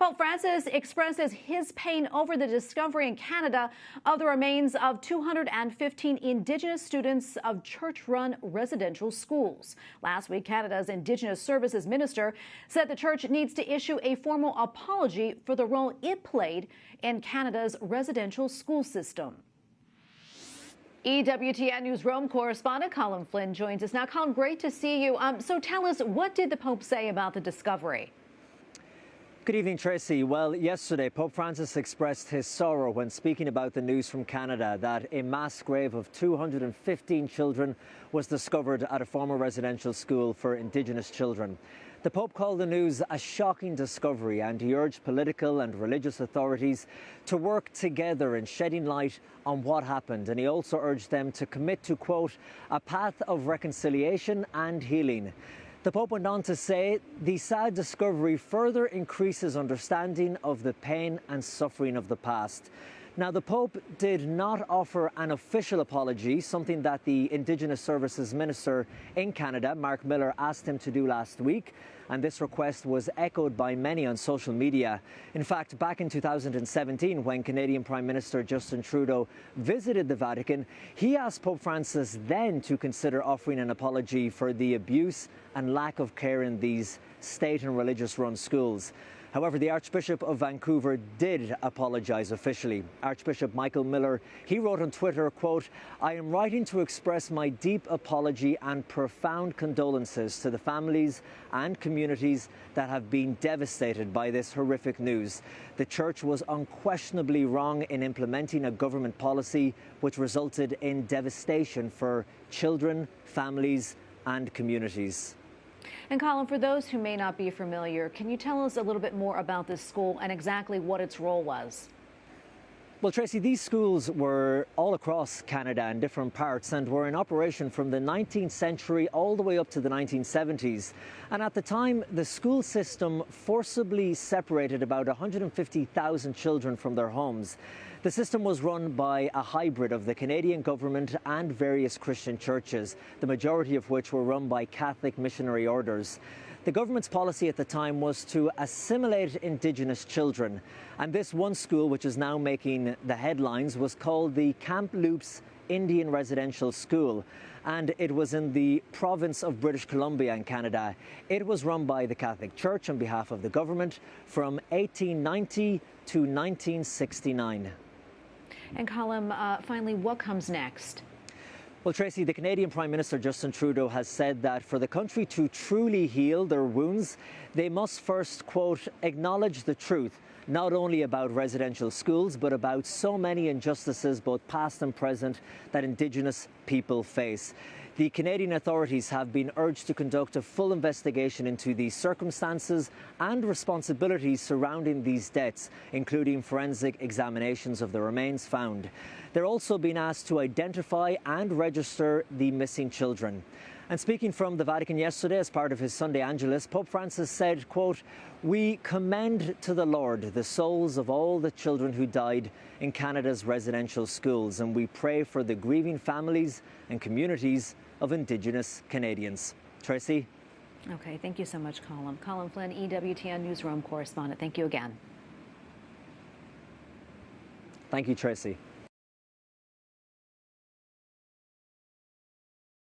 Pope Francis expresses his pain over the discovery in Canada of the remains of 215 Indigenous students of church-run residential schools. Last week, Canada's Indigenous Services Minister said the church needs to issue a formal apology for the role it played in Canada's residential school system. EWTN Newsroom correspondent Colm Flynn joins us now. Colm, great to see you. So tell us, what did the Pope say about the discovery? Good evening, Tracy. Well, yesterday, Pope Francis expressed his sorrow when speaking about the news from Canada that a mass grave of 215 children was discovered at a former residential school for Indigenous children. The Pope called the news a shocking discovery, and he urged political and religious authorities to work together in shedding light on what happened. And he also urged them to commit to, quote, a path of reconciliation and healing. The Pope went on to say the sad discovery further increases understanding of the pain and suffering of the past. Now, the Pope did not offer an official apology, something that the Indigenous Services Minister in Canada, Mark Miller, asked him to do last week. And this request was echoed by many on social media. In fact, back in 2017, when Canadian Prime Minister Justin Trudeau visited the Vatican, he asked Pope Francis then to consider offering an apology for the abuse and lack of care in these state and religious-run schools. However, the Archbishop of Vancouver did apologise officially. Archbishop Michael Miller, he wrote on Twitter, quote, I am writing to express my deep apology and profound condolences to the families and communities that have been devastated by this horrific news. The Church was unquestionably wrong in implementing a government policy which resulted in devastation for children, families and communities. And Colm, for those who may not be familiar, can you tell us a little bit more about this school and exactly what its role was? Well, Tracy, these schools were all across Canada in different parts and were in operation from the 19th century all the way up to the 1970s. And at the time, the school system forcibly separated about 150,000 children from their homes. The system was run by a hybrid of the Canadian government and various Christian churches, the majority of which were run by Catholic missionary orders. The government's policy at the time was to assimilate Indigenous children. And this one school, which is now making the headlines, was called the Kamloops Indian Residential School. And it was in the province of British Columbia in Canada. It was run by the Catholic Church on behalf of the government from 1890 to 1969. And Colm, finally, what comes next? Well, Tracy, the Canadian Prime Minister Justin Trudeau has said that for the country to truly heal their wounds, they must first, quote, acknowledge the truth, not only about residential schools, but about so many injustices, both past and present, that Indigenous people face. The Canadian authorities have been urged to conduct a full investigation into the circumstances and responsibilities surrounding these deaths, including forensic examinations of the remains found. They're also being asked to identify and register the missing children. And speaking from the Vatican yesterday as part of his Sunday Angelus, Pope Francis said, quote, we commend to the Lord the souls of all the children who died in Canada's residential schools, and we pray for the grieving families and communities of Indigenous Canadians. Tracy? Okay, thank you so much, Colm. Colm Flynn, EWTN Newsroom correspondent. Thank you again. Thank you, Tracy.